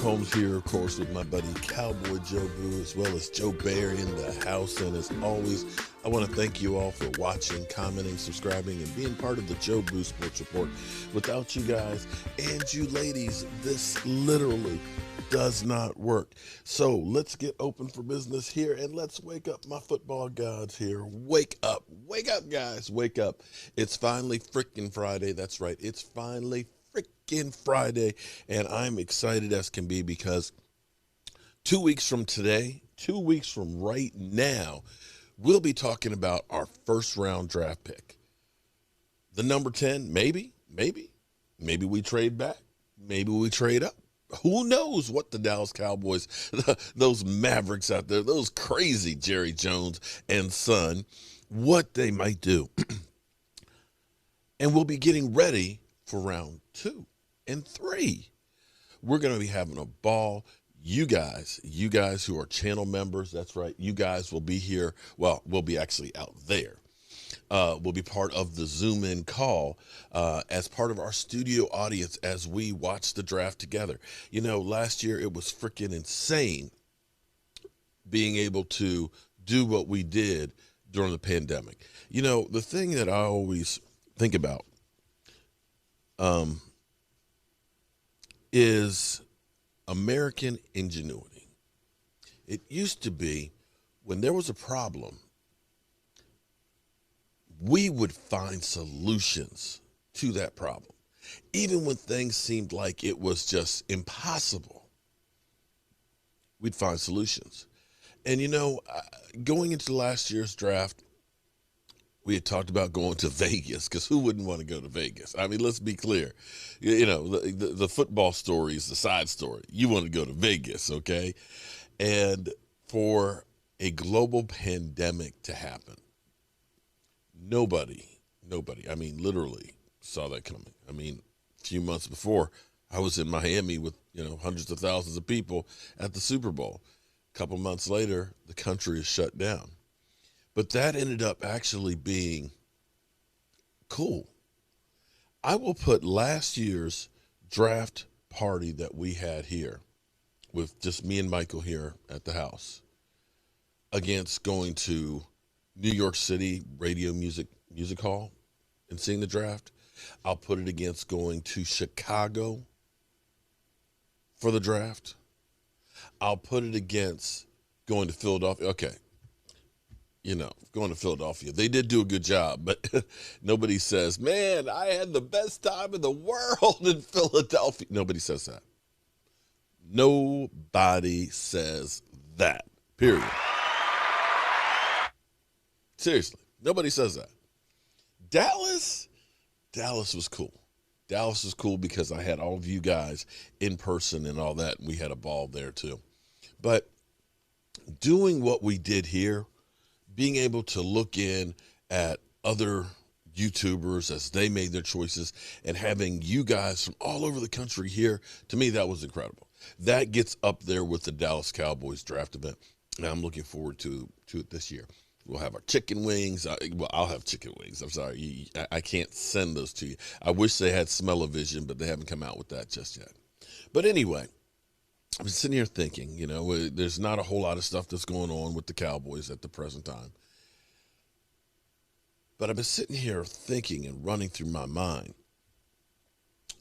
Holmes here, of course, with my buddy Cowboy Joe Boo, as well as Joe Bear in the house. And as always, I want to thank you all for watching, commenting, subscribing, and being part of the Joe Boo Sports Report. Without you guys and you ladies, this literally does not work. So let's get open for business here, and let's wake up my football gods here. Wake up, guys, wake up. It's finally freaking Friday. That's right, it's finally freaking Friday, and I'm excited as can be because 2 weeks from today, 2 weeks from right now, we'll be talking about our first round draft pick. The number 10, maybe we trade back, maybe we trade up. Who knows what the Dallas Cowboys, those Mavericks out there, those crazy Jerry Jones and son, what they might do. And we'll be getting ready for round 2 and 3. We're going to be having a ball. You guys who are channel members, that's right, you guys will be here. Well, we'll be actually out there. We'll be part of the Zoom in call as part of our studio audience as we watch the draft together. You know, last year it was freaking insane being able to do what we did during the pandemic. You know, the thing that I always think about is American ingenuity. It used to be when there was a problem, we would find solutions to that problem. Even when things seemed like it was just impossible, we'd find solutions. And, you know, going into last year's draft, we had talked about going to Vegas, because who wouldn't want to go to Vegas? I mean, let's be clear. You know, the football story is the side story. You want to go to Vegas, okay? And for a global pandemic to happen, nobody, I mean, literally saw that coming. I mean, a few months before, I was in Miami with, you know, hundreds of thousands of people at the Super Bowl. A couple months later, the country is shut down. But that ended up actually being cool. I will put last year's draft party that we had here with just me and Michael here at the house against going to New York City Radio Music Hall and seeing the draft. I'll put it against going to Chicago for the draft. I'll put it against going to Philadelphia. Okay. You know, going to Philadelphia. They did do a good job, but nobody says, man, I had the best time in the world in Philadelphia. Nobody says that. Nobody says that, period. Seriously, nobody says that. Dallas was cool. Dallas was cool because I had all of you guys in person and all that, and we had a ball there too. But doing what we did here, being able to look in at other YouTubers as they made their choices and having you guys from all over the country here, to me, that was incredible. That gets up there with the Dallas Cowboys draft event, and I'm looking forward to it this year. We'll have our chicken wings. I'll have chicken wings. I'm sorry. I can't send those to you. I wish they had smell-o-vision, but they haven't come out with that just yet. But anyway, I'm sitting here thinking, you know, there's not a whole lot of stuff that's going on with the Cowboys at the present time. But I've been sitting here thinking and running through my mind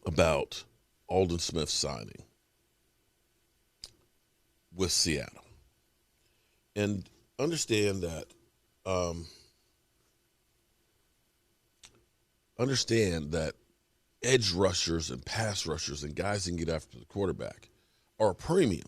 about Aldon Smith signing with Seattle. And understand that edge rushers and pass rushers and guys that can get after the quarterback are a premium.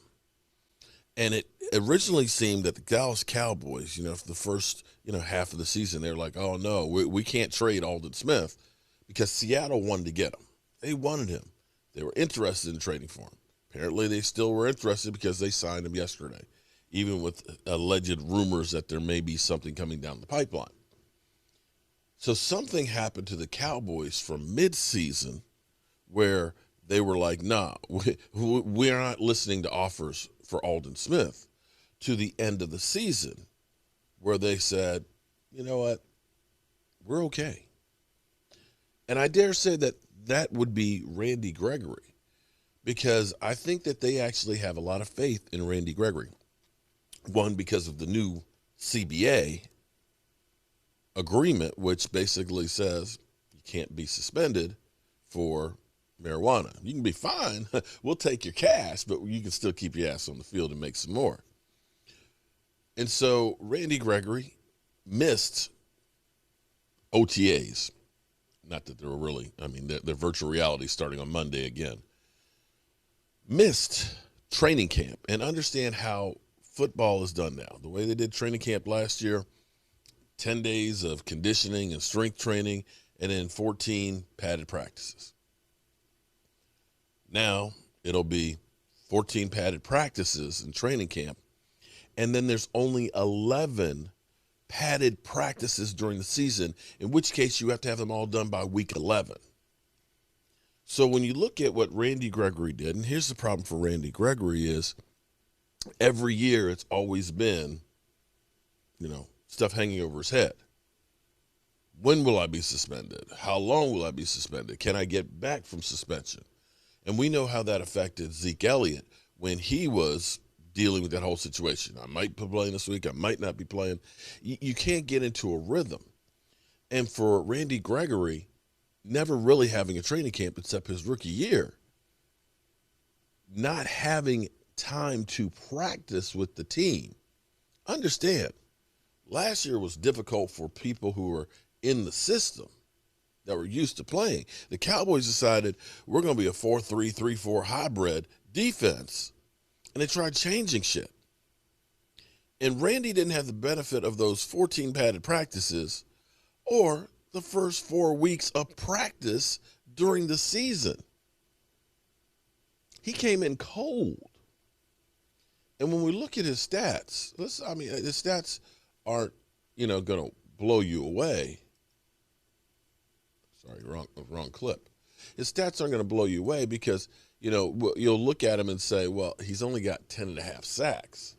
And it originally seemed that the Dallas Cowboys, you know, for the first, you know, half of the season, they're like, oh, no, we can't trade Aldon Smith because Seattle wanted to get him. They wanted him. They were interested in trading for him. Apparently, they still were interested because they signed him yesterday, even with alleged rumors that there may be something coming down the pipeline. So something happened to the Cowboys from midseason where they were like, nah, we're not listening to offers for Aldon Smith, to the end of the season where they said, you know what, we're okay. And I dare say that would be Randy Gregory, because I think that they actually have a lot of faith in Randy Gregory. One, because of the new CBA agreement, which basically says you can't be suspended for marijuana. You can be fined. We'll take your cash, but you can still keep your ass on the field and make some more. And so Randy Gregory missed OTAs. Not that they were really, I mean, they're virtual reality starting on Monday again. Missed training camp, and understand how football is done now. The way they did training camp last year, 10 days of conditioning and strength training, and then 14 padded practices. Now it'll be 14 padded practices in training camp, and then there's only 11 padded practices during the season, in which case you have to have them all done by week 11. So when you look at what Randy Gregory did, and here's the problem for Randy Gregory is every year it's always been, stuff hanging over his head. When will I be suspended? How long will I be suspended? Can I get back from suspension? And we know how that affected Zeke Elliott when he was dealing with that whole situation. I might be playing this week. I might not be playing. You can't get into a rhythm. And for Randy Gregory, never really having a training camp except his rookie year, not having time to practice with the team. Understand, last year was difficult for people who were in the system that were used to playing. The Cowboys decided we're going to be a 4-3, 3-4 hybrid defense, and they tried changing shit. And Randy didn't have the benefit of those 14 padded practices or the first 4 weeks of practice during the season. He came in cold. And when we look at his stats, his stats aren't, going to blow you away. Sorry, wrong clip. His stats aren't going to blow you away because, you'll look at him and say, well, he's only got 10.5 sacks,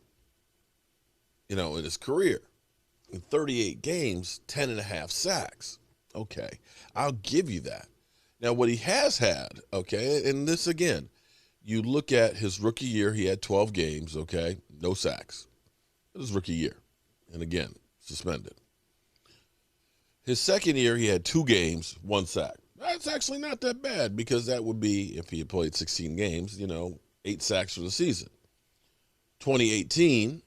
in his career. In 38 games, 10.5 sacks. Okay, I'll give you that. Now, what he has had, okay, and this again, you look at his rookie year, he had 12 games, okay, no sacks. It was rookie year. And again, suspended. His second year, he had 2 games, 1 sack. That's actually not that bad because that would be, if he had played 16 games, 8 sacks for the season. 2018,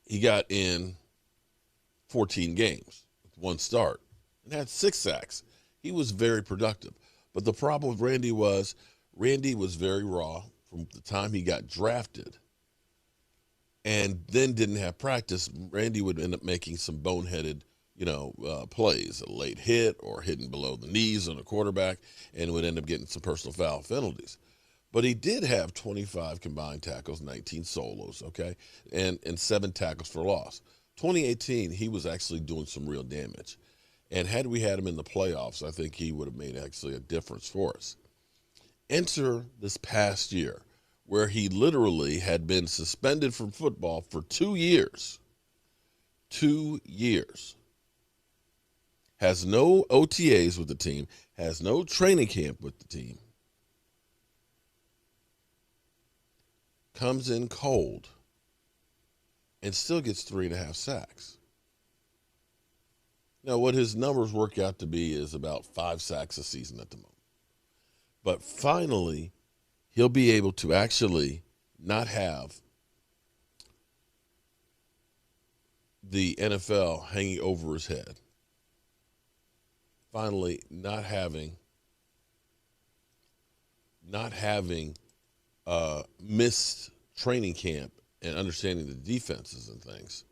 he got in 14 games with 1 start and had 6 sacks. He was very productive. But the problem with Randy was very raw from the time he got drafted and then didn't have practice. Randy would end up making some boneheaded, plays, a late hit or hitting below the knees on a quarterback, and would end up getting some personal foul penalties. But he did have 25 combined tackles, 19 solos, okay, and 7 tackles for loss. 2018, he was actually doing some real damage. And had we had him in the playoffs, I think he would have made actually a difference for us. Enter this past year, where he literally had been suspended from football for 2 years. 2 years. Has no OTAs with the team, has no training camp with the team. Comes in cold and still gets 3.5 sacks. Now, what his numbers work out to be is about 5 sacks a season at the moment. But finally, he'll be able to actually not have the NFL hanging over his head. Finally, not having missed training camp and understanding the defenses and things,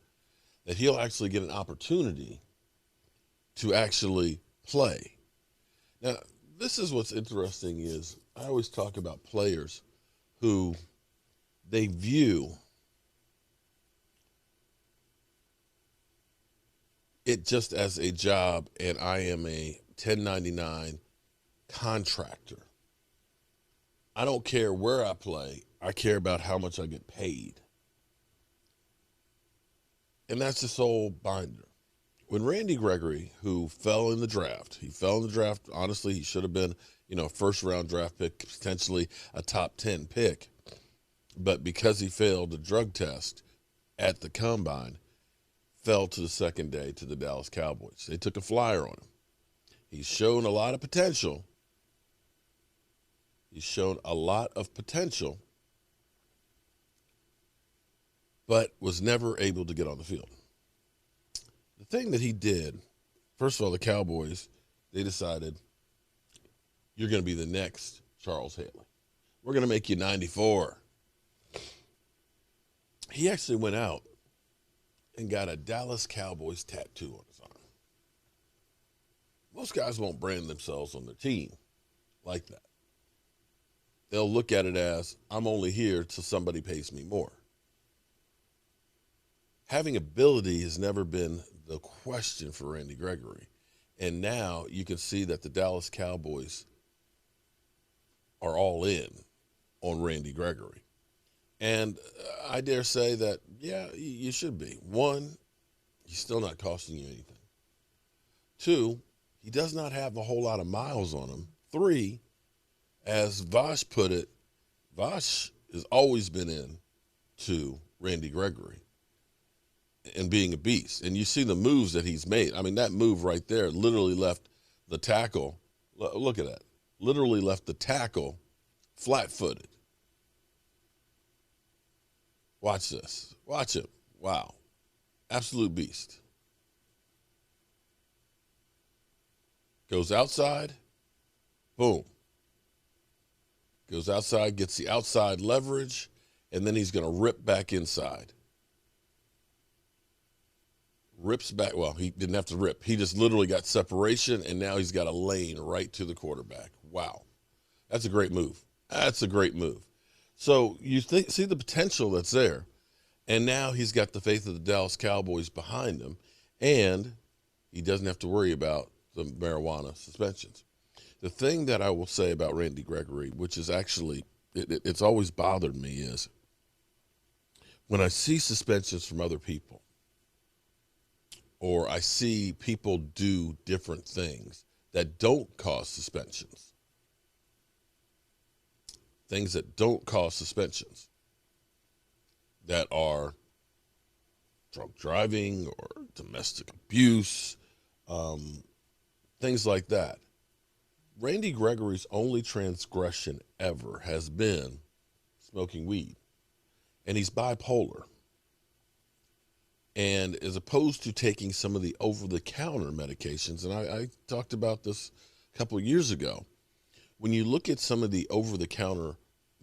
that he'll actually get an opportunity to actually play. Now, this is what's interesting is I always talk about players who they view it just as a job, and I am a 1099 contractor. I don't care where I play. I care about how much I get paid. And that's the sole binder. When Randy Gregory, who fell in the draft, honestly, he should have been first-round draft pick, potentially a top 10 pick. But because he failed the drug test at the combine, fell to the second day to the Dallas Cowboys. They took a flyer on him. He's shown a lot of potential. But was never able to get on the field. The thing that he did, first of all, the Cowboys, they decided, you're going to be the next Charles Haley. We're going to make you 94. He actually went out and got a Dallas Cowboys tattoo on his arm. Most guys won't brand themselves on their team like that. They'll look at it as, I'm only here till somebody pays me more. Having ability has never been the question for Randy Gregory. And now you can see that the Dallas Cowboys are all in on Randy Gregory. And I dare say that, yeah, you should be. One, he's still not costing you anything. Two, he does not have a whole lot of miles on him. Three, as Vosh put it, Vosh has always been in to Randy Gregory and being a beast. And you see the moves that he's made. I mean, that move right there literally left the tackle. Look at that. Literally left the tackle flat-footed. Watch this. Watch him. Wow. Absolute beast. Goes outside. Boom. Goes outside, gets the outside leverage, and then he's going to rip back inside. Rips back. Well, he didn't have to rip. He just literally got separation, and now he's got a lane right to the quarterback. Wow. That's a great move. That's a great move. So you see the potential that's there, and now he's got the faith of the Dallas Cowboys behind him, and he doesn't have to worry about the marijuana suspensions. The thing that I will say about Randy Gregory, which is actually, it's always bothered me, is when I see suspensions from other people, or I see people do different things that don't cause suspensions, things that don't cause suspensions, that are drunk driving or domestic abuse, things like that. Randy Gregory's only transgression ever has been smoking weed, and he's bipolar. And as opposed to taking some of the over-the-counter medications, and I talked about this a couple of years ago, when you look at some of the over-the-counter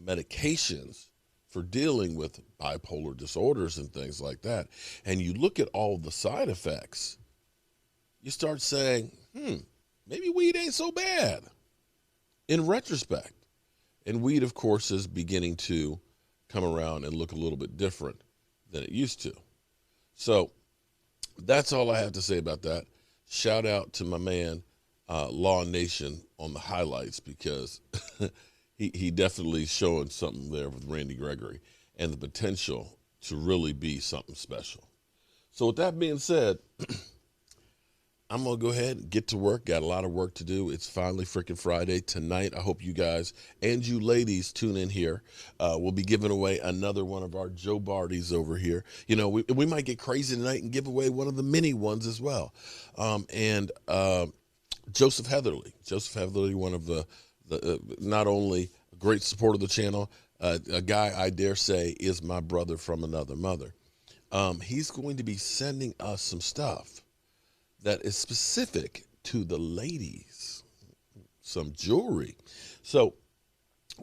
medications for dealing with bipolar disorders and things like that, and you look at all the side effects, you start saying, maybe weed ain't so bad in retrospect. And weed, of course, is beginning to come around and look a little bit different than it used to. So that's all I have to say about that. Shout out to my man, Law Nation, on the highlights, because he definitely showing something there with Randy Gregory and the potential to really be something special. So with that being said, I'm going to go ahead and get to work. Got a lot of work to do. It's finally freaking Friday. Tonight, I hope you guys and you ladies tune in here. We'll be giving away another one of our Joe Bardies over here. You know, we might get crazy tonight and give away one of the mini ones as well. Joseph Heatherly, one of the not only a great supporter of the channel, a guy I dare say is my brother from another mother. He's going to be sending us some stuff that is specific to the ladies, some jewelry. So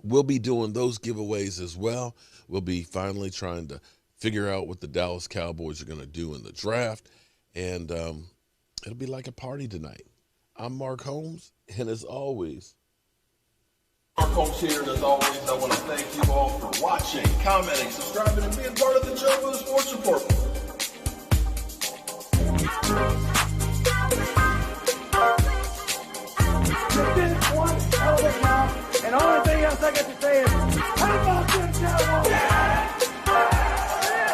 we'll be doing those giveaways as well. We'll be finally trying to figure out what the Dallas Cowboys are going to do in the draft. And it'll be like a party tonight. I'm Mark Holmes, and as always, Mark Holmes here, and as always, I want to thank you all for watching, commenting, subscribing, and being part of the Joe Boo Sports Report. This is one hell of a job, and the only thing else I got to say is